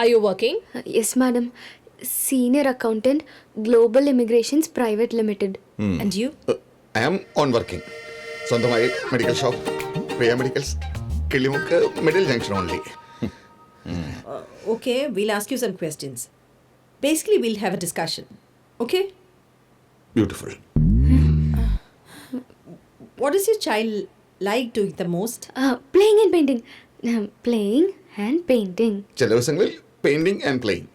Are you working? Yes, madam. Senior accountant, Global Immigrations Private Limited. And you? I am on working. സ്വന്തമായി medical shop Priya medicals Kilimukku middle junction only. Okay, we'll ask you some questions. Basically, we'll have a discussion. Okay? Beautiful. What does your child like doing the most? Playing and painting. Playing and painting. ചില ദിവസങ്ങളിൽ painting and playing.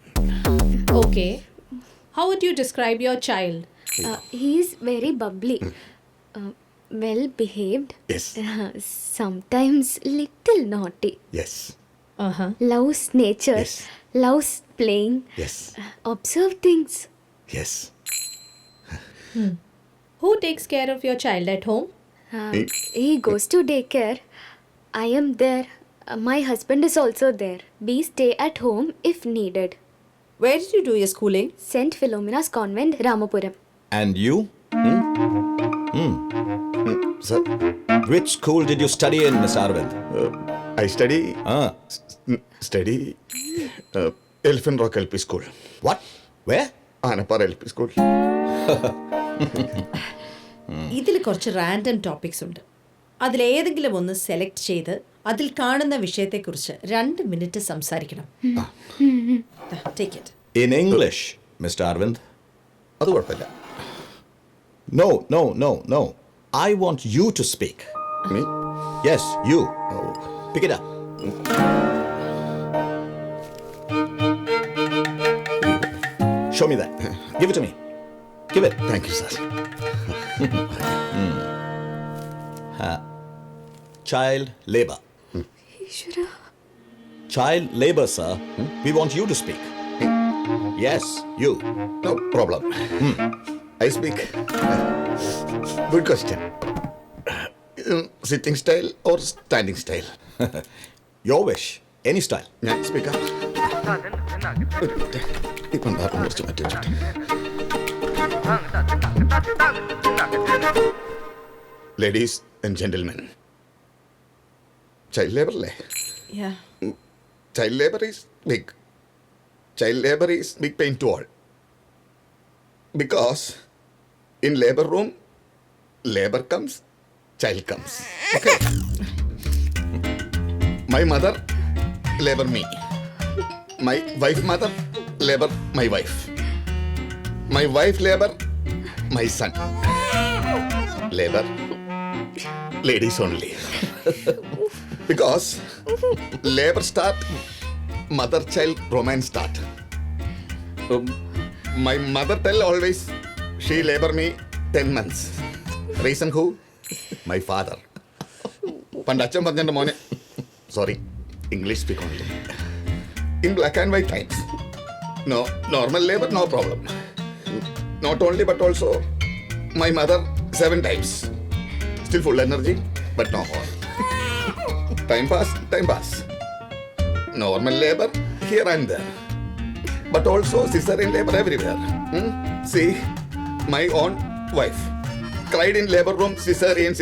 Okay. How would you describe your child? He is very bubbly. Well behaved. Yes. Sometimes little naughty. Yes. Uh-huh. Loves nature. Yes. Loves playing. Yes. Observe things. Yes. Who takes care of your child at home? He goes to daycare. I am there. My husband is also there. We stay at home if needed. Where did you do your schooling? St. Philomena's Convent, Ramapuram. And you? Sir, Which school did you study in, Miss Arvind? I study Ah, elephant rock L P school, what? Where? Anappara L P school. ഇതിൽ കുറച്ച് random topics ഉണ്ട്. അതിലേതെങ്കിലും ഒന്ന് select ചെയ്ത് അതിൽ കാണുന്ന വിഷയത്തെക്കുറിച്ച് 2 minute സംസാരിക്കണം. Take it. In English, Mr. Arvind. അത് കുഴപ്പമില്ല. No. I want you to speak. Me? Yes, you. Pick it up. Show me that. Give it to me. Give it. Thank you sir. Child labor. Ishwara. Child labor, sir. We want you to speak. Yes, you. No problem. I speak. Good question. Sitting style or standing style? Your wish. Any style. ഞാൻ സ്പീക്കാം. ഇപ്പം കുറച്ച് മാറ്റി വെച്ചിട്ട്. Ladies and gentlemen, child labour അല്ലേ? Yeah. Child labor is big. Child labor is big pain to all. Because in labor room, labor comes, child comes. Okay. My mother labor me. My wife mother labor my wife. My wife labor my son. Labor ladies only. Because labor start, mother child romance start. My mother tell always she labor me 10 months. Reason who? My father. പണ്ട് അച്ഛൻ പറഞ്ഞ മോനെ, sorry, English speak only. In black and white times. No, normal labor, no problem. Not only but also my mother 7 times. Still full energy, but no more. Time pass. Normal labor here and there, but also cesarean labor everywhere. See, my own wife cried in labor room, cesarean.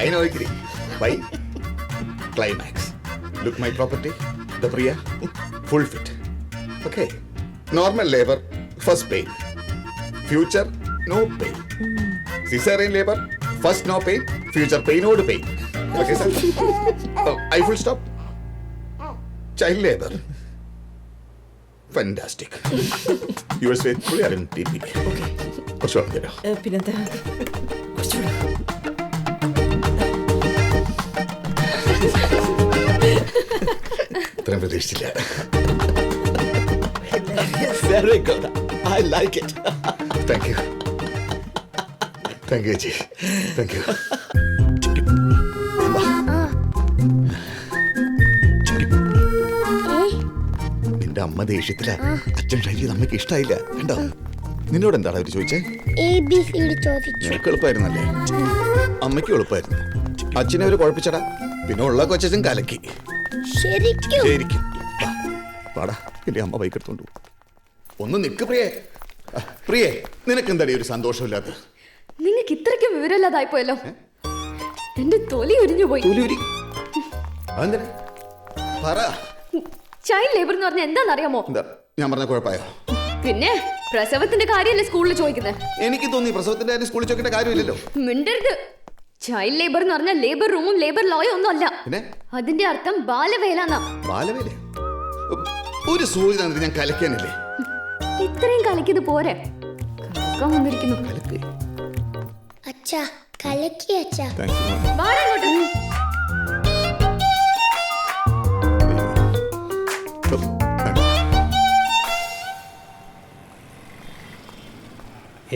I know, agree. Why? Climax. Look my property, the Priya, full fit. Okay. Normal labor, first pain. Future, no pain. Cesarean labor, first no pain, future pain, no pain. Okay, sir. I full stop. Child labor. Fantastic. Yours faithfully are in TP. Okay. കുറച്ച് വെള്ളം തരാം. പിന്നെന്താ? കുറച്ചുകൂടെ. ഇത്രയും പ്രതീക്ഷിച്ചില്ല. Very good. I like it. Thank you ചേച്ചി. Thank you. നിന്റെ അമ്മ ദേഷ്യത്തില. അച്ഛൻ ട്രൈ ചെയ്ത് അമ്മയ്ക്ക് ഇഷ്ടമായില്ല. കണ്ടോ? നിന്നോട് എന്താണ് അവര് ചോദിച്ചേ? നിനക്ക് എളുപ്പമായിരുന്നല്ലേ? അമ്മയ്ക്ക് എളുപ്പമായിരുന്നു. അച്ഛനെ അവര് കുഴപ്പിച്ചടാ. പിന്നെ ഉള്ള കൊച്ചൻ കലക്കി. ശരിക്കും. പാടാ, എന്റെ അമ്മ ബൈക്ക് എടുത്തോണ്ട് പോകും. ഒന്ന് നിക്ക് പ്രിയേ, നിനക്ക് എന്താടി ഒരു സന്തോഷമില്ലാത്ത? നിങ്ങൾക്ക് ഇത്രയ്ക്കും വിവരമില്ലാതായി പോയല്ലോ. എന്റെ തൊലി ഉരിഞ്ഞു പോയി. അതെന്തിനാ? പറ. ചൈൽഡ് ലേബർ എന്ന് പറഞ്ഞാൽ എന്താണെന്നറിയാമോ? എന്താ ഞാൻ പറഞ്ഞ കുഴപ്പമായോ? പിന്നെ പ്രസവത്തിന്റെ കാര്യമല്ലേ സ്കൂളിൽ ചോദിക്കുന്നത്? എനിക്ക് തോന്നി പ്രസവത്തിന്റെ കാര്യം സ്കൂളിൽ ചോദിക്കേണ്ട കാര്യമില്ലല്ലോ. മിണ്ടരുത്. ചൈൽഡ് ലേബർ എന്ന് പറഞ്ഞാൽ ലേബർ റൂമും ലേബർ ലോയും ഒന്നും അല്ല. പിന്നെ അതിന്റെ അർത്ഥം ബാലവേല എന്നാ. ബാലവേല? ഒരു സൂചന ഞാൻ കലക്കാനില്ലേ? ഇത്രയും കലക്കിയത് പോരെ, കലക്കാൻ വന്നിരിക്കുന്നു. അച്ഛാ കലക്കി അച്ഛാ. വാടാ ഇങ്ങോട്ട്.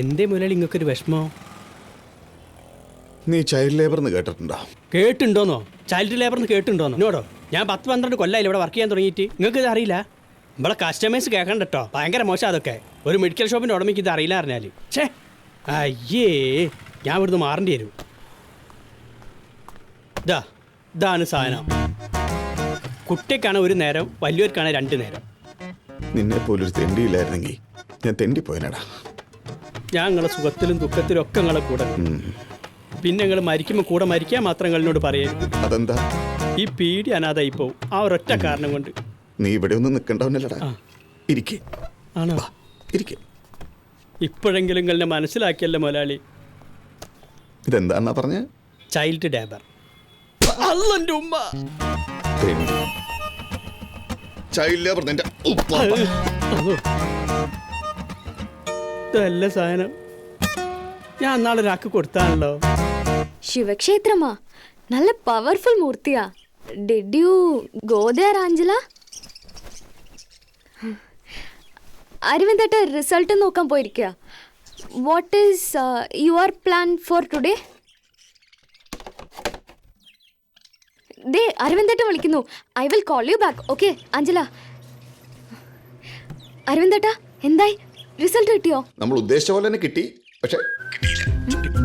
എന്തേ മുതലാളി ഇങ്ങക്കൊരു വിഷമോ? നീ ചൈൽഡ് ലേബർ എന്ന് കേട്ടിട്ടുണ്ടോ? കേട്ടുണ്ടോന്നോ? ചൈൽഡ് ലേബർ എന്ന് കേട്ടുണ്ടോന്നോ? എന്നോടോ? ഞാൻ 10-12 കൊല്ലമായില്ല ഇവിടെ വർക്ക് ചെയ്യാൻ തുടങ്ങിയിട്ട്. നിങ്ങൾക്ക് ഇത് അറിയില്ല? നമ്മളെ കസ്റ്റമേഴ്സ് കേൾക്കണ്ട കേട്ടോ, ഭയങ്കര മോശം അതൊക്കെ. ഒരു മെഡിക്കൽ ഷോപ്പിൻ്റെ ഉടമയ്ക്ക് ഇത് അറിയില്ല അറിഞ്ഞാൽ ഛേ അയ്യേ, ഞാൻ ഇവിടുന്ന് മാറേണ്ടി വരും. ഇതാണ് സാധനം. കുട്ടിക്കാണ് ഒരു നേരം, വലിയവർക്കാണ് 2 നേരം. നിന്നെ പോലൊരു തെണ്ടിയില്ലായിരുന്നെങ്കിൽ ഞാൻ തെണ്ടിപ്പോയനടാ. ഞാൻ നിങ്ങളെ സുഖത്തിലും ദുഃഖത്തിലും ഒക്കെ നിങ്ങളെ കൂടെ. പിന്നെ നിങ്ങൾ മരിക്കുമ്പോൾ കൂടെ മരിക്കാൻ മാത്രം നിങ്ങളോട് പറയരുത്. അതെന്താ? ഈ പീഡി അനാഥായി പോവും ആ ഒരൊറ്റ കാരണം കൊണ്ട്. നീ ഇവിടെ ഒന്നും നിൽക്കണ്ടവനല്ലടാ. ഇരിക്കേ. ആണോ? ഇരിക്കേ. ഇപ്പോഴെങ്കിലും നിങ്ങളെ മനസ്സിലാക്കിയല്ലോ മുതലാളി. ഇതെന്താന്നാ പറഞ്ഞ? Child labour. അല്ലെന്റെ ഉമ്മ. ചൈൽഡ് ലേബർ നിന്റെ ഇതല്ല സാധനം. ഞാൻ നാളെ ഒരാൾക്ക് കൊടുത്താണല്ലോ. ശിവക്ഷേത്രമാ, നല്ല പവർഫുൾ മൂർത്തിയാ. Did you go there Angela? അരവിന്ദേട്ട റിസൾട്ട് നോക്കാൻ പോയിരിക്കുക. What is your plan for today? ദേ അരവിന്ദേട്ട വിളിക്കുന്നു. I will call you back. Okay Angela. അരവിന്ദേട്ട എന്തായി, റിസൾട്ട് കിട്ടിയോ? നമ്മൾ ഉദ്ദേശിച്ച പോലെ തന്നെ കിട്ടി, പക്ഷെ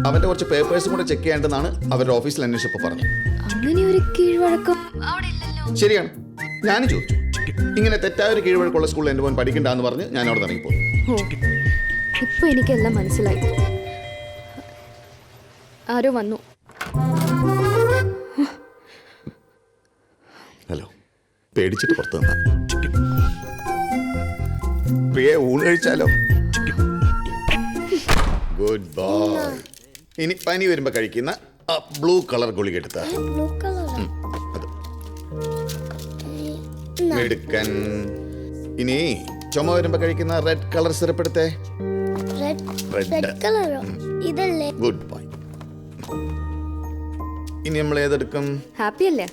അവന്റെ കുറച്ച് പേപ്പേഴ്സും കൂടെ ചെക്ക് ചെയ്യേണ്ടതാണ് അവരുടെ ഓഫീസിൽ അന്വേഷിച്ചപ്പോൾ പറഞ്ഞു. അങ്ങനെ ഒരു കീഴ്വഴക്കം അവിടെ ഇല്ലല്ലോ. ശരിയാണ്, ഞാനും ചോദിച്ചു. ഇങ്ങനെ തെറ്റായ ഒരു കീഴ്വഴക്കമുള്ള സ്കൂളിൽ എൻ്റെ മോൻ പഠിക്കണ്ടെന്ന് പറഞ്ഞ് ഞാൻ അവിടെ ഇറങ്ങി പോകും. ഇപ്പൊ എനിക്കെല്ലാം മനസ്സിലായി. ആരോ വന്നു. ഹലോ. പേടിച്ചിട്ട് പുറത്ത് നിന്നാ. പ്രിയ ഊണ് കഴിച്ചാലോ? Good boy. ഇനി പനി വരുമ്പോ കഴിക്കുന്ന ബ്ലൂ കളർ ഗുളിക എടുത്താ. ബ്ലൂ കളർ എടുക്കാൻ. ഇനി ചുമ വരുമ്പോ കഴിക്കുന്ന റെഡ് കളർ സിറപ്പ് എടുത്തേ. റെഡ് കളറോ? ഇതല്ലേ? Good boy. ഇനി നമ്മൾ ഏതെടുക്കും? ഹാപ്പി അല്ലേ?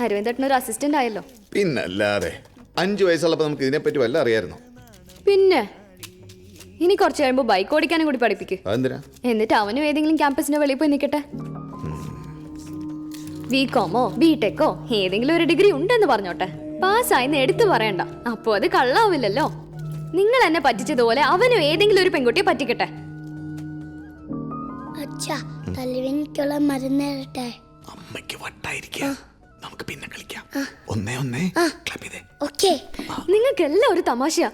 അരവിന്ദേട്ടൻ ഒരു അസിസ്റ്റന്റ് ആയല്ലോ. പിന്നല്ലാതെ 5 വയസ്സുള്ളപ്പോ നമുക്ക് ഇതിനെപ്പറ്റി വല്ല അറിയായിരുന്നു? പിന്നെ ഇനി കുറച്ച് കഴിയുമ്പോൾ ബൈക്ക് ഓടിക്കാനും കൂടി പഠിപ്പിക്കും. അതെന്തിനാ? എന്നിട്ട് അവനും ഏതെങ്കിലും ക്യാമ്പസിന്റെ വെളിയിൽ പോയി നിൽക്കട്ടെ. ബികോമോ ബിടെക്കോ ഏതെങ്കിലും ഒരു ഡിഗ്രി ഉണ്ടെന്ന് പറഞ്ഞോട്ടെ. പാസ്സായെന്ന് എടുത്തു പറയണ്ട, അപ്പോ അത് കള്ളാവില്ലല്ലോ. നിങ്ങൾ എന്നെ പറ്റിച്ചതുപോലെ അവനും ഏതെങ്കിലും ഒരു പെൺകുട്ടിയെ പറ്റിക്കട്ടെ. അച്ഛാ തലവേനിക്കുള്ള മരുന്ന് തരട്ടെ? അമ്മയ്ക്ക് വട്ടായിരിക്കാം, നമുക്ക് പിന്നെ കളിക്കാം. 1-1 ക്ലബ് ചെയ്തേ. ഓക്കേ. നിങ്ങൾക്കെല്ലാം ഒരു തമാശയാ.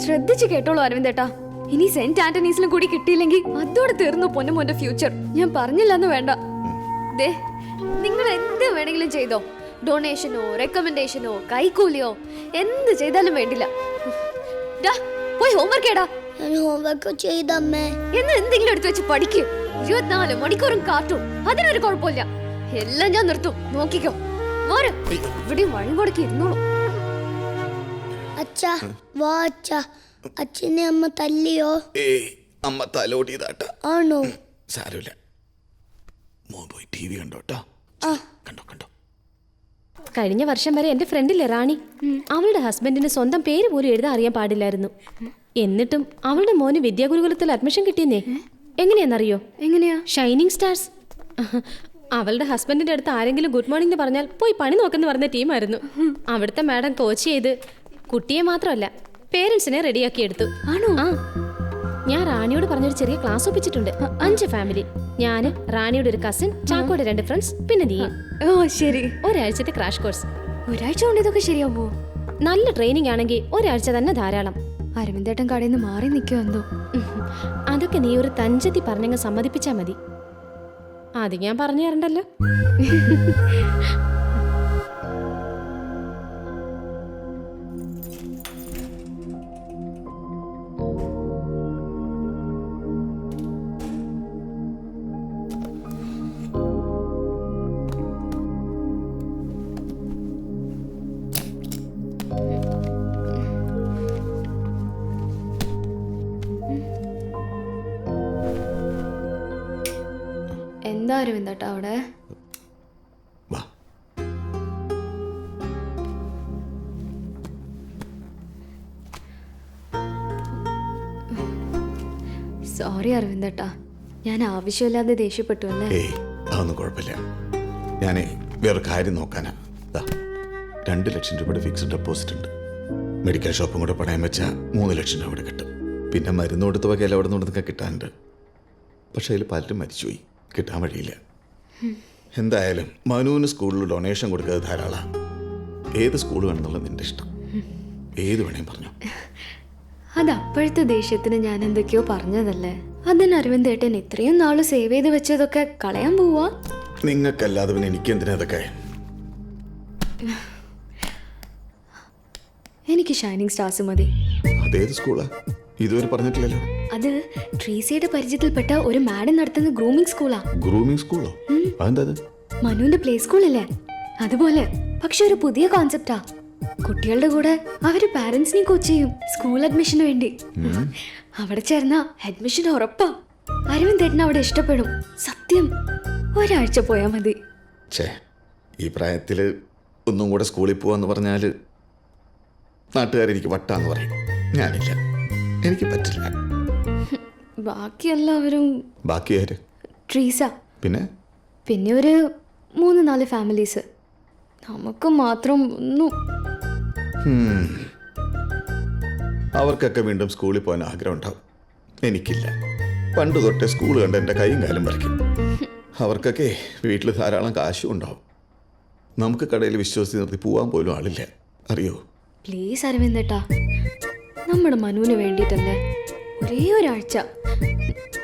ശ്രദ്ധിച്ചു കേട്ടോളൂ അരവിന്ദേട്ടാ. ഇനി സെന്റ് ആന്റണീസിലും കൂടി കിട്ടിയില്ലെങ്കിൽ അതോടെ തീർന്നു പൊന്നുമോന്റെ ഫ്യൂച്ചർ. ഞാൻ പറഞ്ഞില്ലെന്ന് വേണ്ട. ദേ നിങ്ങൾ എന്ത് വേണമെങ്കിലും ചെയ്തോ. ഡൊണേഷനോ റെക്കമെൻഡേഷനോ കൈക്കൂലിയോ എന്ത് ചെയ്താലും വേണ്ടില്ല. പോയി ഹോംവർക്ക് ചെയ്യടാ. ഞാൻ ഹോംവർക്ക് ചെയ്തമ്മേ. എന്ന് എന്തെങ്കിലും എടുത്തു വെച്ച് പഠിക്ക്. 24 മണിക്കൂറും കാർട്ടൂൺ, അതിനൊരു കുഴപ്പമില്ല. എല്ലാം ഞാൻ നിർത്തും, നോക്കിക്കോ. മോര് ഇവിടെ വഴി കൊടുക്കി ഇരുന്നോളൂ. അച്ഛാ വാ അച്ഛാ. അച്ഛനെ അമ്മ തല്ലിയോ? അമ്മ തലോടിയതാട്ട. ആണോ? സാരമില്ല, മോൻ പോയി TV കണ്ടോട്ടോ. കണ്ടോ കണ്ടോ. കഴിഞ്ഞ വർഷം വരെ എൻ്റെ ഫ്രണ്ടില്ലേ റാണി, അവളുടെ ഹസ്ബൻഡിന് സ്വന്തം പേര് പോലും എഴുതാൻ അറിയാൻ പാടില്ലായിരുന്നു. എന്നിട്ടും അവളുടെ മോന് വിദ്യാഗുരുകുലത്തിൽ അഡ്മിഷൻ കിട്ടിയെന്നേ. എങ്ങനെയാണെന്നറിയോ? എങ്ങനെയാ? Shining stars. അവളുടെ ഹസ്ബൻഡിന്റെ അടുത്ത് ആരെങ്കിലും ഗുഡ് മോർണിംഗ് എന്ന് പറഞ്ഞാൽ പോയി പണി നോക്കെന്ന് പറഞ്ഞ ടീമായിരുന്നു. അവിടുത്തെ മാഡം കോച്ച് ചെയ്ത് കുട്ടിയെ മാത്രമല്ല പേരൻസിനെ റെഡിയാക്കി എടുത്തു. ആണോ? ആ, ഞാൻ റാണിയോട് പറഞ്ഞൊരു ചെറിയ ക്ലാസ് ഒപ്പിച്ചിട്ടുണ്ട്. 5 ഫാമിലി. ഞാന്, റാണിയുടെ ഒരു കസിൻ, ചാക്കോയുടെ 2 ഫ്രണ്ട്സ്, പിന്നെ നീ. ഓ ശരി. ഒരാഴ്ചത്തെ ക്രാഷ് കോഴ്സ്. ഒരാഴ്ച കൊണ്ട് ഇതൊക്കെ ശരിയാവോ? നല്ല ട്രെയിനിങ് ആണെങ്കിൽ ഒരാഴ്ച തന്നെ ധാരാളം. അരവിന്ദേട്ടൻ കടയിൽ നിന്ന് മാറി നിൽക്കുമോ എന്തോ. അതൊക്കെ നീ ഒരു തഞ്ചത്തി പറഞ്ഞങ്ങ് സമ്മതിപ്പിച്ചാ മതി. അത് ഞാൻ പറഞ്ഞു തരണ്ടല്ലോ. അരവിന്ദേട്ടാ അവിടെ? വാ. സോറി അരവിന്ദേട്ടാ, ഞാൻ ആവശ്യമില്ലാതെ ദേഷ്യപ്പെട്ടു അല്ലേ? ഏയ് അതൊന്നും കുഴപ്പമില്ല. ഞാനേ വേറെ കാര്യം നോക്കാനാ. 2 ലക്ഷം രൂപയുടെ ഫിക്സ്ഡ് ഡെപ്പോസിറ്റ് ഉണ്ട്. മെഡിക്കൽ ഷോപ്പും കൂടെ പണയം വെച്ചാൽ 3 ലക്ഷം രൂപ കിട്ടും. പിന്നെ മരുന്ന് കൊടുത്ത വകയിൽ അവിടെ നിന്നൊക്കെ കിട്ടാനുണ്ട്. പക്ഷേ അതിൽ പലരും മരിച്ചുപോയി, കിട്ടാൻ വഴിയില്ല. എന്തായാലും മനുവിന് സ്കൂളിൽ ഡൊണേഷൻ കൊടുക്കുന്നത് ധാരാളം. ഏത് സ്കൂൾ വേണമെന്നുള്ള നിന്റെ ഇഷ്ടം, ഏത് വേണേലും പറഞ്ഞു. അത് അപ്പോഴത്തെ ദേഷ്യത്തിന് ഞാൻ എന്തൊക്കെയോ പറഞ്ഞതല്ലേ. അതിന് അരവിന്ദേട്ടൻ ഇത്രയും നാള് സേവ് ചെയ്ത് വെച്ചതൊക്കെ കളയാൻ പോവാ? നിങ്ങൾക്കല്ലാതെ പിന്നെ എനിക്കെന്തിനാ അതൊക്കെ? എനിക്ക് ഷൈനിങ് സ്റ്റാർസ് മതി. അതേത് സ്കൂളാ? ഇതുവരെ പറഞ്ഞിട്ടില്ലല്ലോ. അത് ട്രീസിയുടെ പരിചയത്തിൽപ്പെട്ട ഒരു മാഡം നടത്തുന്ന ഗ്രൂമിംഗ് സ്കൂളാ. ഗ്രൂമിംഗ് സ്കൂളോ? അതെന്താ? മനുവിന്റെ പ്ലേ സ്കൂളല്ലേ അതുപോലെ, പക്ഷെ ഒരു പുതിയ കോൺസെപ്റ്റാ. കുട്ടികളുടെ കൂടെ അവര് പാരന്റ്സിനെ കോച്ച് ചെയ്യും സ്കൂൾ അഡ്മിഷന് വേണ്ടി. അവിടെ ചേർന്ന അഡ്മിഷൻ ഉറപ്പാ. അരവിന്ദേട്ടൻ അവിടെ ഇഷ്ടപ്പെടും, സത്യം. ഒരാഴ്ച പോയാ മതി. ഛേ, ഈ പ്രായത്തിൽ ഒന്നും കൂടെ സ്കൂളിൽ പോവാന്ന് പറഞ്ഞാൽ നാട്ടുകാരെനിക്ക് വട്ടാന്ന് പറയും. ഞാനില്ല, എനിക്ക് പറ്റില്ല. ബാക്കി എല്ലാവരും ബാക്കി ആര്? ട്രീസ, പിന്നെ ഒരു 3-4 ഫാമിലീസ്. നമുക്ക് മാത്രം ഒന്നും. അവർക്കൊക്കെ വീണ്ടും സ്കൂളിൽ പോകാൻ ആഗ്രഹം ഉണ്ടാവും. എനിക്കില്ല. പണ്ട് തൊട്ടേ സ്കൂൾ കണ്ട് എൻ്റെ കൈയും കാലും പറിക്കും. അവർക്കൊക്കെ വീട്ടിൽ ധാരാളം കാശും ഉണ്ടാവും. നമുക്ക് കടയിൽ വിശ്വസിച്ച് നിർത്തി പോകാൻ പോലും ആളില്ല, അറിയോ? പ്ലീസ് അരവിന്ദേട്ടാ, നമ്മുടെ മനുവിന് വേണ്ടിയിട്ടല്ലേ, ഒരേ ഒരാഴ്ച.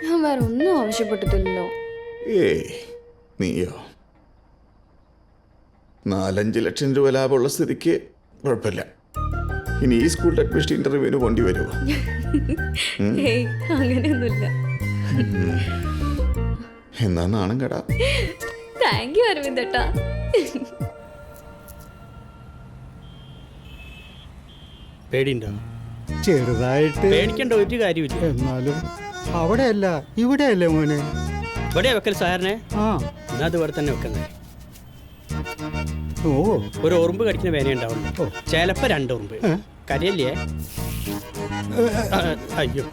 ഞാൻ വേറെ ഒന്നും ആവശ്യപ്പെട്ടിട്ടില്ലല്ലോ. ഏയ് നീയോ? 4-5 ലക്ഷം രൂപ ലാഭമുള്ള സ്ഥിതിക്ക് കുഴപ്പമില്ല. ഇനി ഈ സ്കൂളിൽ അഡ്മിഷൻ ഇന്റർവ്യൂവിന് പോണ്ടി വരുമോ? അങ്ങനെയൊന്നുമില്ല. എന്നാ നാണം കേടാ. താങ്ക് യു അരവിന്ദേട്ടാ. പേടിയുണ്ടോ? ചെറുതായിട്ട്. പേടിക്കേണ്ട ഒരു കാര്യമില്ല. എന്നാലും അവിടെയല്ല ഇവിടെയല്ലേ മോനെ? ഇവിടെ വെക്കൽ സാറിനെ. ആ, എന്നാ അത് ഇവിടെ തന്നെ വെക്കുന്നത്. ഓ, ഒരു ഉറുമ്പ് കടിക്കുന്ന വേന ഉണ്ടാവുള്ളൂ, ചിലപ്പോ 2 ഉറുമ്പ്. കരയല്ലേ? അയ്യോ,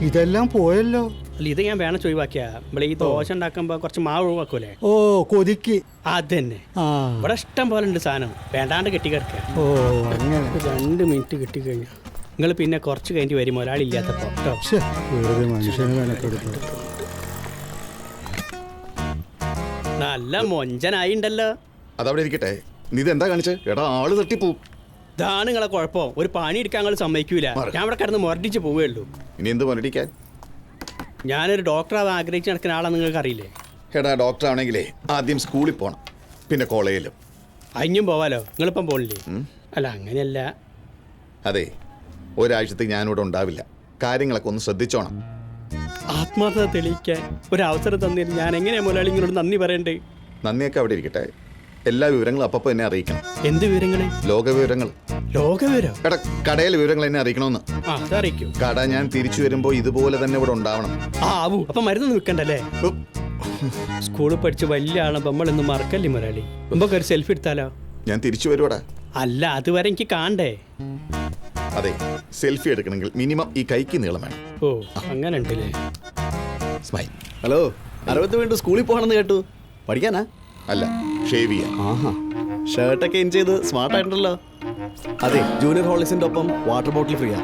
ഇതെല്ലാം പോയല്ലോ. അല്ല ഇത് ഞാൻ വേണം ഒഴിവാക്കിയാ. ഇവിടെ ഈ ദോശ ഉണ്ടാക്കുമ്പോ കുറച്ച് മാവ് ഒഴിവാക്കൂലേ? ഓ, കൊതിക്ക്. അത് തന്നെ. ആ, ഇവിടെ ഇഷ്ടം പോലെ ഉണ്ട് സാധനം, വേണ്ടാണ്ട് കെട്ടി കിടക്കുക. ഓ, അങ്ങനെ. 2 മിനിറ്റ് കിട്ടിക്കഴിഞ്ഞു. നിങ്ങൾ പിന്നെ കുറച്ച് കഴിഞ്ഞ് വരും, ഒരാളില്ലാത്തപ്പോ കേട്ടോ. ശ്ശെ, വെറുതെ മനുഷ്യനെ മെനക്കെടുത്തു. നല്ല മൊഞ്ചനായിണ്ടല്ലോ. അതവിടെ ഇരിക്കട്ടെ. നീ ഇതെന്താ കാണിച്ചേ? എടാ, ആള് തട്ടിപ്പോവും. ഇതാണ് നിങ്ങളെ കുഴപ്പം. ഒരു പണി എടുക്കാൻ നിങ്ങൾ സമ്മതിക്കൂല. ഞാൻ ഇവിടെ കിടന്ന് മുരടിച്ച് പോവുകയുള്ളൂ. ഇനി എന്ത് പണിടിക്കാൻ? ഞാനൊരു ഡോക്ടറാവാൻ ആഗ്രഹിച്ച് നടക്കുന്ന ആളാണ്, നിങ്ങൾക്ക് അറിയില്ലേ? എടാ, ഡോക്ടർ ആണെങ്കിലേ ആദ്യം സ്കൂളിൽ പോകണം, പിന്നെ കോളേജിലും. അഞ്ഞും പോവാലോ. നിങ്ങളിപ്പം പോണില്ലേ? അല്ല അങ്ങനെയല്ല. അതെ, ഒരാഴ്ചത്തേക്ക് ഞാനിവിടെ ഉണ്ടാവില്ല. കാര്യങ്ങളൊക്കെ ഒന്ന് ശ്രദ്ധിച്ചോണം. ആത്മാർത്ഥത തെളിയിക്കാൻ ഒരു അവസരം തന്നിരുന്നു. ഞാൻ എങ്ങനെയാ മുതലാളി ഇങ്ങോട്ട് നന്ദി പറയണ്ടേ? നന്ദിയൊക്കെ അവിടെ ഇരിക്കട്ടെ. എല്ലാ വിവരങ്ങളും അപ്പപ്പോൾ എന്നെ അറിയിക്കണം. എന്ത് വിവരങ്ങള്? ലോക വിവരങ്ങൾ. ലോകവിവരം? എടാ, കടയിലെ വിവരങ്ങൾ എന്നെ അറിയിക്കണമെന്ന്. ആ, അതറിയിക്കും. കട ഞാൻ തിരിച്ചു വരുമ്പോൾ ഇതുപോലെ തന്നെ ഇവിടെ ഉണ്ടാവണം. ആവൂ, അപ്പൊ മരുന്ന് നിൽക്കണ്ടല്ലേ? സ്കൂളിൽ പഠിച്ച് വലിയ ആളാകുമ്പോൾ നമ്മളൊന്നും മറക്കല്ലേ മുതലാളി? നമുക്ക് ഒരു സെൽഫി എടുത്താലോ? ഞാൻ തിരിച്ചു വരുവാടാ. അല്ല, അതുവരെ എനിക്ക് കാണണ്ടേ? അതെ, സെൽഫി എടുക്കണമെങ്കിൽ മിനിമം ഈ കൈക്ക് നീളം വേണം. ഓ, അങ്ങനെ ഉണ്ടല്ലേ? സ്മൈൽ. ഹലോ, അരവിന്ദ് വീണ്ടും സ്കൂളിൽ പോകണമെന്ന് കേട്ടു. പഠിക്കാനാ? അല്ല, ഷേവ് ചെയ്യാൻ. ആഹാ, ഷർട്ടൊക്കെ ഇൻ ചെയ്ത് സ്മാർട്ട് ആയിട്ടുണ്ടല്ലോ. അതെ, ജൂനിയർ ഹോളിസിന്റെ ഒപ്പം വാട്ടർ ബോട്ടിൽ ഫ്രീയാ.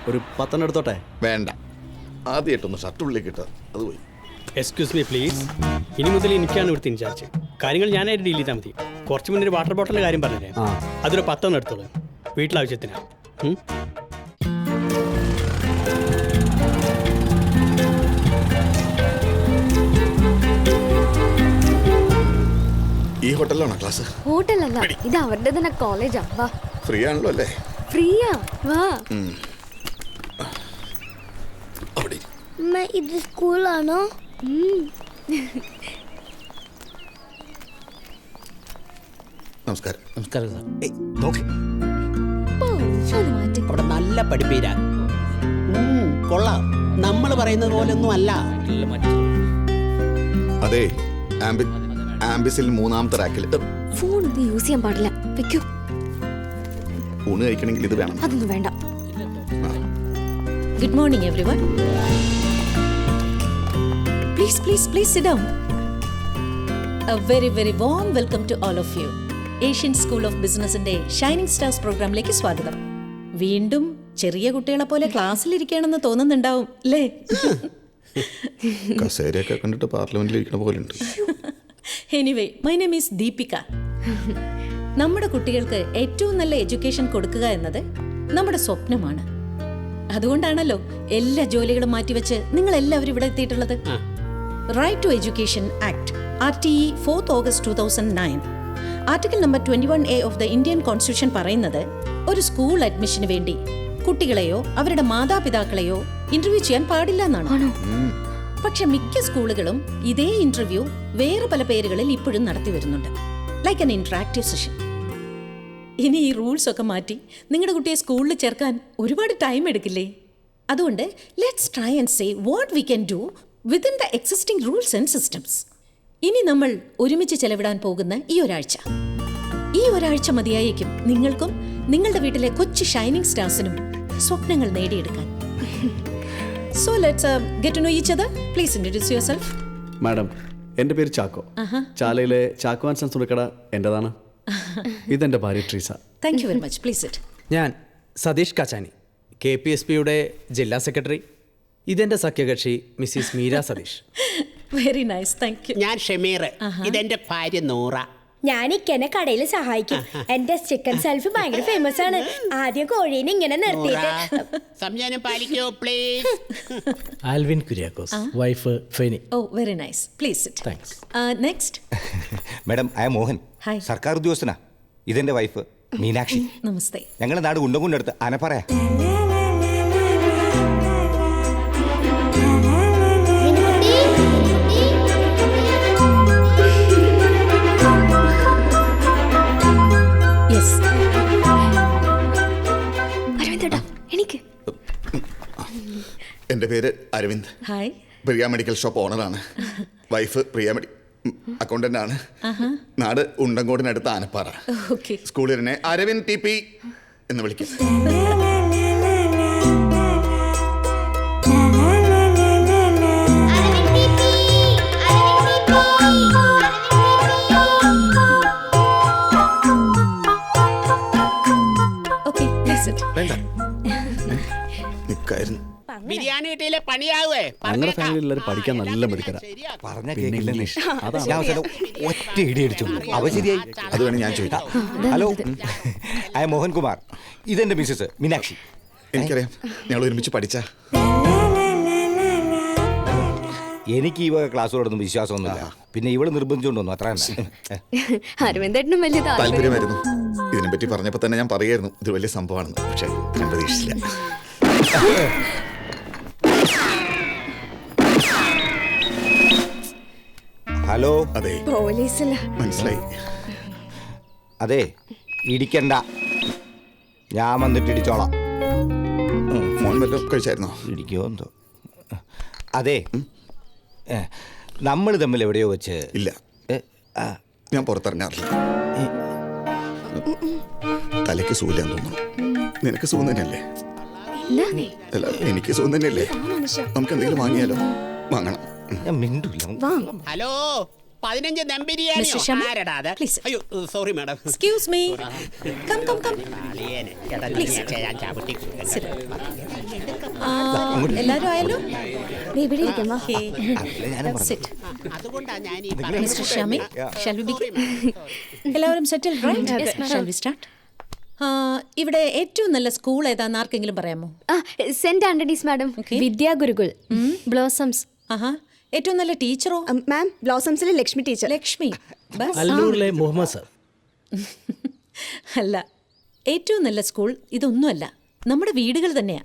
ഒരു 10 എടുത്തോട്ടെ? വേണ്ട, ആദ്യമായിട്ടൊന്ന് ഷർട്ട് ഉള്ളിൽ കിട്ടുക, അത് പോയി. Excuse me please. ഇനി മുതൽ എനിക്കാണ് ഇവിടുത്തെ ഇൻചാർജ്. കാര്യങ്ങൾ ഞാനായിട്ട് ഡീൽ ചെയ്താൽ മതി. കുറച്ച് മുന്നേ ഒരു വാട്ടർ ബോട്ടിലിൻ്റെ കാര്യം പറഞ്ഞില്ലേ? അതൊരു 10 എടുത്തോളൂ, വീട്ടിലാവശ്യത്തിനാ. ഈ ഹോട്ടലിലാണോ ക്ലാസ്? ഹോട്ടലല്ല, ഇത് അവരുടെ തന്നെ കോളേജാ. വാ. ഫ്രീ ആണല്ലോ അല്ലേ? ഫ്രീയാ, വാ. അവിടെ അമ്മ, ഇത് സ്കൂളാണോ? നമസ്കാരം. നമസ്കാരം സാർ. അത് മാറ്റി. അവിടെ നല്ല പഠിപ്പീരാ. കൊള്ളാം. നമ്മൾ പറയുന്നത് പോലെ ഒന്നും അല്ല. അതെ, ആംബിസിൽ 3-ാമത്തെ റാക്കിൽ. ഫോൺ ഇത് യൂസ് ചെയ്യാൻ പാടില്ല. വെക്കൂ. ഊണ് കഴിക്കണമെങ്കിൽ ഇത് വേണം. അതൊന്നും വേണ്ട. Good morning, everyone. Please sit down. A very warm welcome to all of you. Asian School of Businessന്റെ ഷൈനിങ് സ്റ്റാർസ് പ്രോഗ്രാമിലേക്ക് സ്വാഗതം. വീണ്ടും ചെറിയ കുട്ടികളെ പോലെ ക്ലാസ്സിലിരിക്കുകയാണെന്ന് തോന്നുന്നുണ്ടാവും അല്ലേ? കസേരയൊക്കെ കണ്ടിട്ട് പാർലമെന്റിൽ ഇരിക്കണ പോലെ ഉണ്ട്. Anyway, my name is Deepika. നമ്മുടെ കുട്ടികൾക്ക് ഏറ്റവും നല്ല എഡ്യൂക്കേഷൻ കൊടുക്കുക എന്നത് നമ്മുടെ സ്വപ്നമാണ്. അതുകൊണ്ടാണല്ലോ എല്ലാ ജോലികളും മാറ്റിവെച്ച് നിങ്ങൾ എല്ലാവരും ഇവിടെ എത്തിയിട്ടുള്ളത്. Right to education act RTE 4th August 2009 article number 21A of the Indian constitution പറയുന്നത് ഒരു സ്കൂൾ അഡ്മിഷന് വേണ്ടി കുട്ടികളെയോ അവരുടെ മാതാപിതാക്കളെയോ ഇന്റർവ്യൂ ചെയ്യാൻ പാടില്ല എന്നാണ്. പക്ഷെ മിക്ക സ്കൂളുകളും ഇതേ ഇന്റർവ്യൂ വേറെ പല പേരുകളിൽ ഇപ്പോഴും നടത്തി വരുന്നുണ്ട്, ലൈക്ക് ആൻ ഇന്ററാക്റ്റീവ് സെഷൻ. ഇനി ഈ റൂൾസ് ഒക്കെ മാറ്റി നിങ്ങളുടെ കുട്ടിയെ സ്കൂളിൽ ചേർക്കാൻ ഒരുപാട് ടൈം എടുക്കില്ലേ? അതുകൊണ്ട് let's try and say what we can do within the existing rules and systems. ഇനി നമ്മൾ ഒരുമിച്ച് ചെലവിടാൻ പോകുന്ന ഈ ഒരാഴ്ച മതിയായിരിക്കും നിങ്ങൾക്കും നിങ്ങളുടെ വീട്ടിലെ കൊച്ചു ഷൈനിങ് സ്റ്റാർസിനും സ്വപ്നങ്ങൾ നേടിയെടുക്കാൻ. So let's get to know each other. Please introduce yourself. Madam, എൻ്റെ പേര് ചാക്കോ. ചാലയിലെ ചാക്കോ ആൻഡ് സൺസ് തുണിക്കട എൻ്റെതാണ്. ഇതെൻ്റെ ഭാര്യ Treesa. Thank you very much. Please it. ഞാൻ സതീഷ് കാച്ചാനി, KPSPയുടെ ജില്ലാ സെക്രട്ടറി. ഇതെൻ്റെ സഖ്യകക്ഷി Mrs Meera Satheesh. Very nice, thank you. ഞാൻ ഷമീർ, ഇതെന്റെ ഭാര്യ നൂറ. ഞാൻ ഇക്കനെ കടയിൽ സഹായിക്കും. എന്റെ ചിക്കൻ സെൽഫ് ഭയങ്കര ഫേമസ് ആണ്. ആദ്യം കോഴീനെ ഇങ്ങനെ നിർത്തിയിട്ട് സംജാനം പാലിക്കോ please. Alvin Kuriakose, wife Feni. Oh very nice. Please sit. Thanks. Next. Madam, I Mohan. Hi. സർക്കാർ ഉദ്യോഗസ്ഥനാ. ഇതെന്റെ വൈഫ് മീനാക്ഷി. നമസ്തേ. ഞങ്ങളുടെ നാട് ഉണ്ടകുണ്ടടുത്ത് അനപ്പറയാ. യെസ്. അരവിന്ദേട്ടാ എനിക്ക്. എൻ്റെ പേര് അരവിന്ദ്. ഹായ്. പ്രിയ മെഡിക്കൽ ഷോപ്പ് ഓണറാണ്. വൈഫ് പ്രിയ അക്കൗണ്ടന്റ് ആണ്. നാട് ഉണ്ടങ്കോടിനടുത്ത് ആനപ്പാറ. ഓക്കെ. സ്കൂളിനെ അരവിന്ദ് TP എന്ന് വിളിക്കും. Okay, please sit. വേണ്ട, നിക്കായിരുന്നു. ബിരിയാണി കിട്ടിയില്ലേ പണിയാവേ. ഞങ്ങളുടെ ഫാമിലി എല്ലാവരും പഠിക്കാൻ നല്ല മിടുക്കരാ. പറഞ്ഞ പിന്നെ കേക്കില്ല. ഇംഗ്ലീഷ്. അതാണ്. ഞാൻ അവസാനം ഒറ്റ ഇടി അടിച്ചു. അവ ശരിയായി. അത് വേണം ഞാൻ ചോദിക്കാം. Hello, I Mohankumar. ഇതെന്റെ മിസ്സസ് മീനാക്ഷി. എനിക്കറിയാം, ഞങ്ങൾ ഒരുമിച്ച് പഠിച്ച. എനിക്ക് ഈ വക ക്ലാസ്സുകളൊന്നും വിശ്വാസമൊന്നുമില്ല. പിന്നെ ഇവള് നിർബന്ധിച്ചുകൊണ്ടൊന്നും അത്ര തന്നെ. അരവിന്ദേട്ടനും വലിയ താല്പര്യം. താല്പര്യമായിരുന്നു. ഇതിനെപ്പറ്റി പറഞ്ഞപ്പോൾ തന്നെ ഞാൻ പറയായിരുന്നു ഇത് വലിയ സംഭവമാണെന്ന്. പക്ഷേ ഞാൻ പ്രതീക്ഷിച്ചില്ല. ഹലോ. അതെ, പോലീസില്ല. മനസ്സിലായി. അതെ, ഇടിക്കണ്ട. ഞാൻ വന്നിട്ട് ഇടിച്ചോളാം. ഫോൺ വല്ലതും കഴിച്ചായിരുന്നോ? ഇടിക്കോ എന്തോ. അതെ, നമ്മൾ തമ്മിൽ എവിടെയോ വെച്ച്. ഇല്ല, ഞാൻ പുറത്തിറങ്ങാറില്ല. തലയ്ക്ക് സൂര്യാന്ന് തോന്നുന്നു. നിനക്ക് സുഖം തന്നെയല്ലേ? അല്ല, എനിക്ക് സുഖം തന്നെയല്ലേ? നമുക്ക് എന്തെങ്കിലും വാങ്ങിയാലോ? വാങ്ങണം. ഞാൻ മിണ്ടൂല്ല. Hello, 15 dum biryani. Mr. Sharma, ആരടാ അത്? please. അയ്യോ sorry madam. Excuse me. Come. Please. Sit. എല്ലാവരും ആയല്ലോ? ഇവിടെ ഇരിക്കാം. വാ. Okay. Sit. അതുകൊണ്ടാണ് ഞാൻ ഈ Mr. Shami, shall we begin? എല്ലാവരും സെറ്റിൽ, റൈറ്റ്? Shall we start? ഇവിടെ ഏറ്റവും നല്ല സ്കൂൾ ഏതാന്ന് ആർക്കെങ്കിലും പറയാമോ? Saint Antony's madam. Vidya Gurukul. Blossoms. ആഹാ. ഏറ്റവും നല്ല ടീച്ചറോ? മാം, ബ്ലോസംസിലെ ലക്ഷ്മി ടീച്ചർ. ലക്ഷ്മി. ബസ്. അല്ലൂരിലെ മുഹമ്മദ് സർ. അല്ല, ഏറ്റവും നല്ല സ്കൂൾ ഇതൊന്നുമല്ല, നമ്മുടെ വീടുകൾ തന്നെയാ.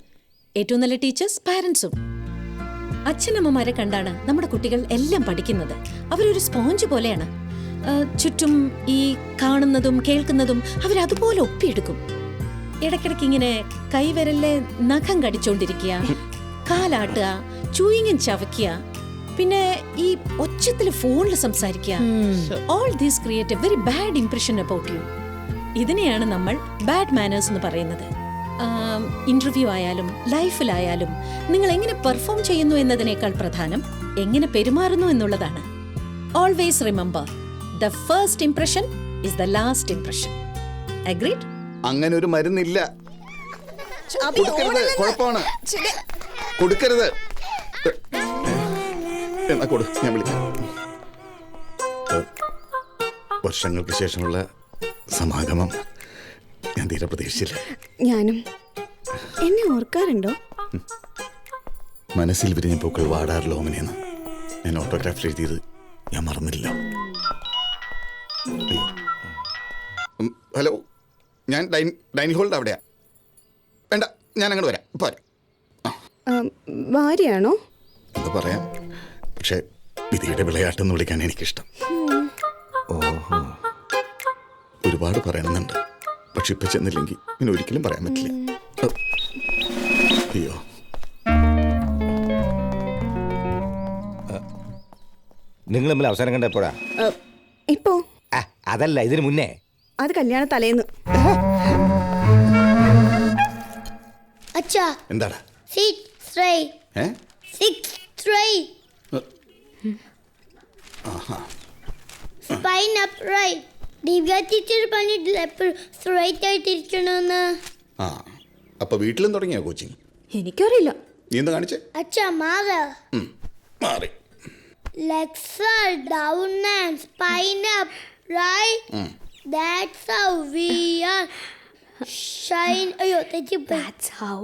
ഏറ്റവും നല്ല ടീച്ചേഴ്സ് പാരൻസും. അച്ഛനമ്മമാരെ കണ്ടാണ് നമ്മുടെ കുട്ടികൾ എല്ലാം പഠിക്കുന്നത്. അവരൊരു സ്പോഞ്ച് പോലെയാണ്. ചുറ്റും ഈ കാണുന്നതും കേൾക്കുന്നതും അവരതുപോലെ ഒപ്പിയെടുക്കും. ഇടയ്ക്കിടയ്ക്ക് ഇങ്ങനെ കൈവിരലിലെ നഖം കടിച്ചോണ്ടിരിക്കുക, കാലാട്ടുക, ചൂയിങ്ങൻ ചവയ്ക്കുക. പിന്നെ ഈ ഒച്ചത്തിൽ ഫോണിൽ സംസാരിക്കുക, all these create A very bad impression about you. ഇതിനെയാണ് നമ്മൾ ബാഡ് മാനേഴ്സ് എന്ന് പറയുന്നത്. ഇന്റർവ്യൂ ആയാലും ലൈഫിലായാലും നിങ്ങൾ എങ്ങനെ പെർഫോം ചെയ്യുന്നു എന്നതിനേക്കാൾ പ്രധാനം എങ്ങനെ പെരുമാറുന്നു എന്നുള്ളതാണ്. Always remember, the first impression is the last impression. Agreed? അങ്ങനെ ഒരു മരുന്നില്ല. കൊടുക്കരുത്, കുഴപ്പമാണ്. കൊടുക്കരുത്. എന്നാ കൊടു, ഞാൻ വിളിക്കാം. വർഷങ്ങൾക്ക് ശേഷമുള്ള സമാഗമം ഞാൻ തീരെ പ്രതീക്ഷിച്ചില്ല. ഞാനും. എന്നെ ഓർക്കാറുണ്ടോ? മനസ്സിൽ വിരിഞ്ഞ പൂക്കൾ വാടാറില്ല ഓമനെന്ന് ഞാൻ ഓട്ടോഗ്രാഫിൽ എഴുതിയത് ഞാൻ മറന്നില്ല. ഹലോ, ഞാൻ ഡൈനിങ് ഹോളിൻ്റെ അവിടെയാ. വേണ്ട, ഞാൻ അങ്ങോട്ട് വരാം. പോരാ. ഭാര്യയാണോ? അത് പറയാം, പക്ഷെ വിധിയുടെ വിളയാട്ടെന്ന് വിളിക്കാൻ എനിക്കിഷ്ടം. ഓഹോ, ഒരുപാട് പറയണമെന്നുണ്ട്, പക്ഷെ ഇപ്പം ചെന്നില്ലെങ്കിൽ പിന്നെ ഒരിക്കലും പറയാൻ പറ്റില്ല. അയ്യോ, നിങ്ങൾ തമ്മിൽ അവസാനം കണ്ട എപ്പോഴാ? ഇപ്പോ അതല്ല, ഇതിന് മുന്നേ. അത് കല്യാണ തലേന്ന്. അച്ഛാ, എന്താണ്? sit straight. ഏ? Sit straight. Spine upright. ദിവ്യ ടീച്ചർ പറഞ്ഞിട്ടില്ല എപ്പോഴും സ്ട്രൈറ്റ് ആയിട്ടിരിക്കണമെന്ന്. ആ, അപ്പൊ വീട്ടിലും തുടങ്ങിയോ കോച്ചിങ്? എനിക്കറിയില്ല. നീ എന്താ കാണിച്ചേ? അച്ഛാ, മാറി. Legs are down and spine up, right? That's how we are. Shine. Ayo, That's how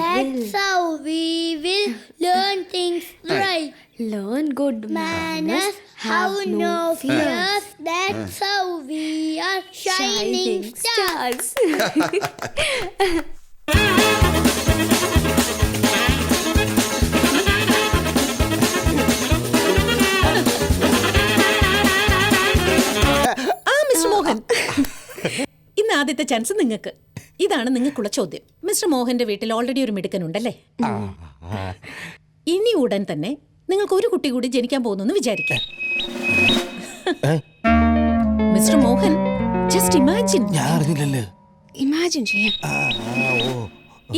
That's how we will learn things right. learn good Manners, have no fears. That's how we are shining stars. Mister Mohan, ഇന്ന് ആദ്യത്തെ chance നിങ്ങൾക്ക്. ഇതാണ് നിങ്ങൾക്കുള്ള ചോദ്യം. Mister മോഹന്റെ വീട്ടിൽ already ഒരു മിടുക്കനുണ്ടല്ലേ? ഇനി ഉടൻ തന്നെ നിങ്ങൾക്ക് ഒരു കുട്ടി കൂടി ജനിക്കാൻ പോകുന്നു വിചാരിക്കാം. Mister Mohan, just imagine. Imagine ചെയ്യാം.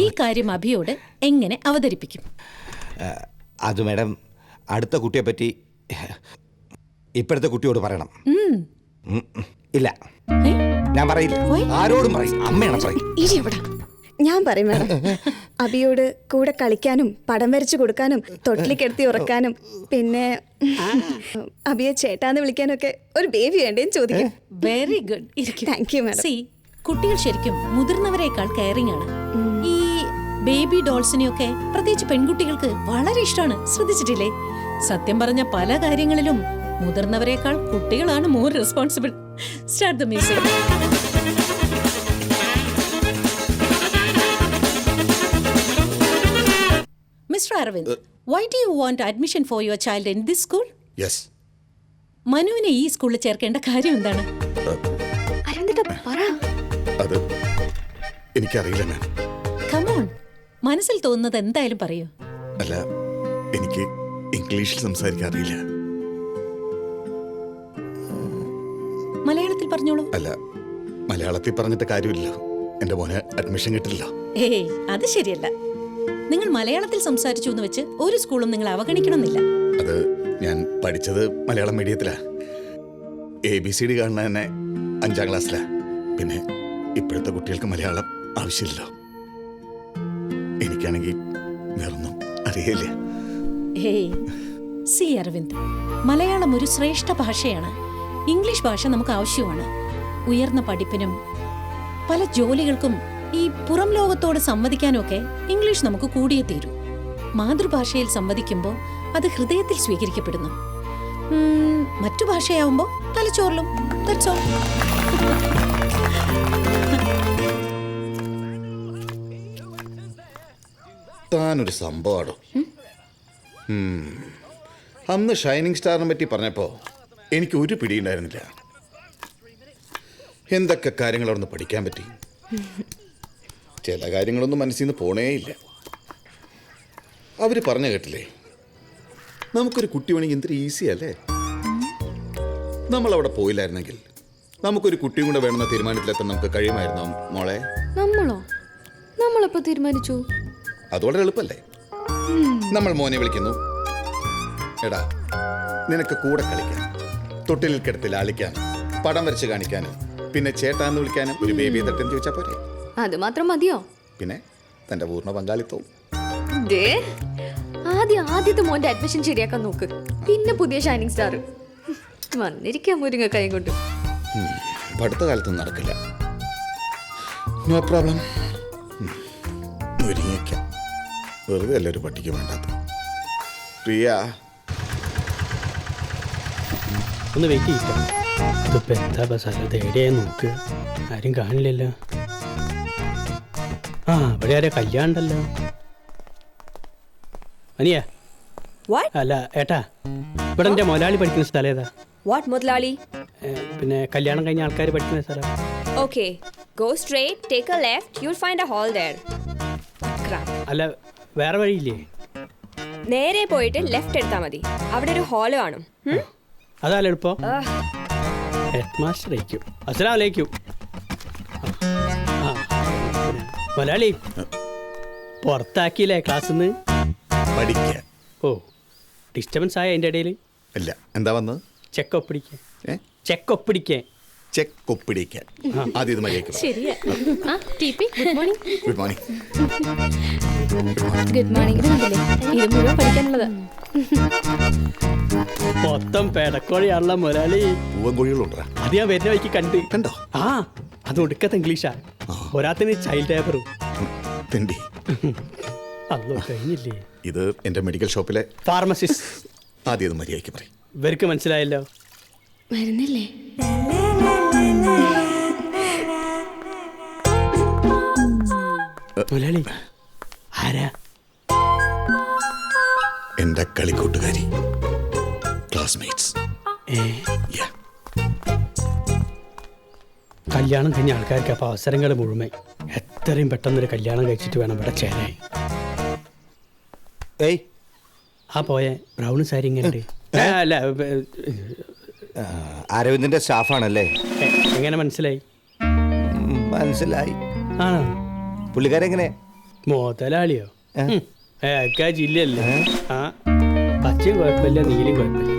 ഈ കാര്യം അഭിയോട് എങ്ങനെ അവതരിപ്പിക്കും? അത് മാഡം, അടുത്ത കുട്ടിയെ പറ്റി ഇപ്പോഴത്തെ കുട്ടിയോട് പറയണം. ഇല്ല, ഞാൻ പറയില്ല. ആരോടും പറയും, അമ്മയാണ് പറയും. ഇനി എവിടെ? ഞാൻ പറയും മേഡം. അബിയോട് കൂടെ കളിക്കാനും പടം വരച്ചു കൊടുക്കാനും തൊട്ടിൽ കിടത്തി ഉറക്കാനും പിന്നെ അബിയെ ചേട്ടാന്ന് വിളിക്കാനൊക്കെ ഒരു ബേബി വേണ്ടേന്ന് ചോദിക്കും. Very good. Thank you madam. C, കുട്ടികൾ ശരിക്കും മുതിർന്നവരെക്കാൾ കെയറിംഗ് ആണ്. ഈ ബേബി ഡോൾസിനെയൊക്കെ പ്രത്യേകിച്ച് പെൺകുട്ടികൾക്ക് വളരെ ഇഷ്ടമാണ്. ശ്രദ്ധിച്ചിട്ടില്ലേ? സത്യം പറഞ്ഞ പല കാര്യങ്ങളിലും മുതിർന്നവരെക്കാൾ കുട്ടികളാണ് more responsible. Start the music. Mr. Arvind, why do you want admission for your child in this school? Yes. മനുവിനെ ഈ സ്കൂളിൽ ചേർക്കേണ്ട കാര്യം എന്താണ്? അത് എനിക്കറിയില്ല മാം. Come on, മനസ്സിൽ തോന്നുന്നത് എന്തായാലും പറയൂ. അല്ല, എനിക്ക് ഇംഗ്ലീഷിൽ സംസാരിക്കാൻ അറിയില്ല. മലയാളത്തിൽ പറഞ്ഞോളൂ. അല്ല, മലയാളത്തിൽ പറഞ്ഞിട്ട് കാര്യമില്ലല്ലോ. എന്റെ മോന് അഡ്മിഷൻ കിട്ടില്ല. ഏയ്, അത് ശരിയല്ല. നിങ്ങൾ മലയാളത്തിൽ സംസാരിച്ചു എന്ന് വെച്ച് ഒരു സ്കൂളും നിങ്ങൾ അവഗണിക്കണമെന്നില്ല. അത് ഞാൻ പഠിച്ചത് മലയാളം മീഡിയത്തിലാ. ABCD കാണുന്ന തന്നെ 5ാം ക്ലാസ്സിലാ. പിന്നെ ഇപ്പോഴത്തെ കുട്ടികൾക്ക് മലയാളം ആവശ്യമില്ലല്ലോ. എനിക്കാണെങ്കിൽ വേറൊന്നും അറിയില്ല. ഏയ്, സി അരവിന്ദ്, മലയാളം ഒരു ശ്രേഷ്ഠ ഭാഷയാണ്. ഇംഗ്ലീഷ് ഭാഷ നമുക്ക് ആവശ്യമാണ്. ഉയർന്ന പഠിപ്പിനും പല ജോലികൾക്കും ഈ പുറം ലോകത്തോട് സംവദിക്കാനൊക്കെ ഇംഗ്ലീഷ് നമുക്ക് കൂടിയേ തീരൂ. മാതൃഭാഷയിൽ സംവദിക്കുമ്പോൾ അത് ഹൃദയത്തിൽ സ്വീകരിക്കപ്പെടുന്നു. മറ്റു ഭാഷയാവുമ്പോൾ തലച്ചോറിലും. That's all. താനൊരു സംഭവമാണോ? അന്ന് ഷൈനിങ് സ്റ്റാറിനെ പറ്റി പറഞ്ഞപ്പോ എനിക്ക് ഒരു പിടിയുണ്ടായിരുന്നില്ല. എന്തൊക്കെ കാര്യങ്ങൾ അവിടുന്ന് പഠിക്കാൻ പറ്റി. ചില കാര്യങ്ങളൊന്നും മനസ്സിൽ നിന്ന് പോണേയില്ല. അവർ പറഞ്ഞു കേട്ടില്ലേ, നമുക്കൊരു കുട്ടി വേണമെങ്കിൽ എന്തൊരു ഈസി അല്ലേ? നമ്മളവിടെ പോയില്ലായിരുന്നെങ്കിൽ നമുക്കൊരു കുട്ടിയും കൂടെ വേണമെന്ന തീരുമാനത്തിലെത്താൻ നമുക്ക് കഴിയുമായിരുന്നോ മോളെ? നമ്മളെപ്പോ തീരുമാനിച്ചു? അത് വളരെ എളുപ്പല്ലേ? നമ്മൾ മോനെ വിളിക്കുന്നു, എടാ നിനക്ക് കൂടെ കളിക്കാൻ, തൊട്ടിലിൽ കിടത്തി ലാളിക്കാനും പടം വരച്ച് കാണിക്കാനും പിന്നെ ചേട്ടാന്ന് വിളിക്കാനും ഒരു ബേബി തട്ടെന്ന് ചോദിച്ചാൽ പോരെ? അത് മാത്രം മതിയോ? പിന്നെ തന്റെ പൂർണ്ണ പങ്കാളിത്തവും. ആദ്യത്തെ മോന്റെ അഡ്മിഷൻ ശരിയാക്കാൻ നോക്ക്, പിന്നെ പുതിയ ഷൈനിങ് സ്റ്റാർ വന്നിരിക്കാം മുരിങ്ങക്കൈ കൊണ്ട്. അടുത്ത കാലത്തൊന്നും നടക്കില്ല. No problem. മുരിങ്ങയ്ക്കാം, വെറുതെ അല്ല ഒരു പട്ടിക്ക് വേണ്ടാത്ത. പ്രിയ ഒന്ന് വെയിറ്റ് ചെയ്യിട്ടോ. ഇതിപ്പോ എന്താ ബസ്സല്ല എവിടെയാ നോക്കുക, ആരും കാണില്ലല്ലോ. ആ ഇവിടെ ആരെ കല്യാണം ഉണ്ടല്ലോ. അനിയാ അല്ല ഏട്ടാ, ഇവിടെ എൻ്റെ മുതലാളി പഠിക്കുന്ന സ്ഥലം ഏതാ? വാട്ട് മുതലാളി? പിന്നെ കല്യാണം കഴിഞ്ഞ ആൾക്കാർ പഠിക്കുന്ന സ്ഥലം. Okay, go straight, take a left, you will find a hall there. അല്ല വേറെ വഴിയില്ലേ? നേരെ പോയിട്ട് ലെഫ്റ്റ് എടുത്താൽ മതി, അവിടെ ഒരു ഹാള് കാണും. അതല്ല എളുപ്പം. ഹെഡ് മാസ്റ്റർ ആയിരിക്കും. അസ്സലാമു അലൈക്കും. മുതലാളി പുറത്താക്കിയില്ലേ ക്ലാസ്സിൽ നിന്ന്? പഠിക്കാൻ. ഓ ഡിസ്റ്റർബൻസ് ആയ എൻ്റെ ഇടയിൽ? ഇല്ല. എന്താ വന്നത്? ചെക്ക് ഒപ്പിടിക്കാൻ. ചെക്ക് ഒപ്പിടിക്കാൻ. ചെക്ക് ഒപ്പിടിക്കാൻ. ആദ്യം ഇത് മര്യാദ. ശരിയാ. ആ TP, good morning. Good morning. Good morning. ഇത് മുഴുവൻ പഠിക്കാനുള്ളതാ. മൊത്തം പെടക്കോഴിയാണല്ലോ മുതലാളി. പൂവൻകോഴികളുണ്ടാ? അത് ഞാൻ വരുന്ന വഴിക്ക് കണ്ടോ? ആ അത് ഒടുക്കത്തെ ഇംഗ്ലീഷാ. ഒരാത്തിന് ചൈൽഡ് ലേബറും. അതോ കഴിഞ്ഞില്ലേ? ഇത് എന്റെ മെഡിക്കൽ ഷോപ്പിലെ ഫാർമസിസ്റ്റ്. ആദ്യം ഇത് മര്യാദയ്ക്ക് പറയും. ഇവർക്ക് മനസ്സിലായല്ലോ. വരുന്നില്ലേ? മുതലാളി ആരാ? എന്റെ കളിക്കൂട്ടുകാരി, ക്ലാസ്മേറ്റ്സ്. കല്യാണം കഴിഞ്ഞ ആൾക്കാർക്ക് അപ്പോൾ അവസരങ്ങൾ മുഴുവൻ എത്രയും പെട്ടെന്നൊരു കല്യാണം കഴിച്ചിട്ട് വേണം ഇവിടെ ചേരാൻ. ഏയ് ആ പോയ ബ്രൗൺ സാരി ഇങ്ങനെ അല്ല അരവിന്ദിന്റെ സ്റ്റാഫാണല്ലേ? എങ്ങനെ മനസ്സിലായി? മനസ്സിലായി. ആണോ? പുള്ളിക്കാരെങ്ങനെ? മുതലാളിയോ? ജില്ലല്ലേ? ആ പച്ചയും കുഴപ്പമില്ല, നീലും കുഴപ്പമില്ല.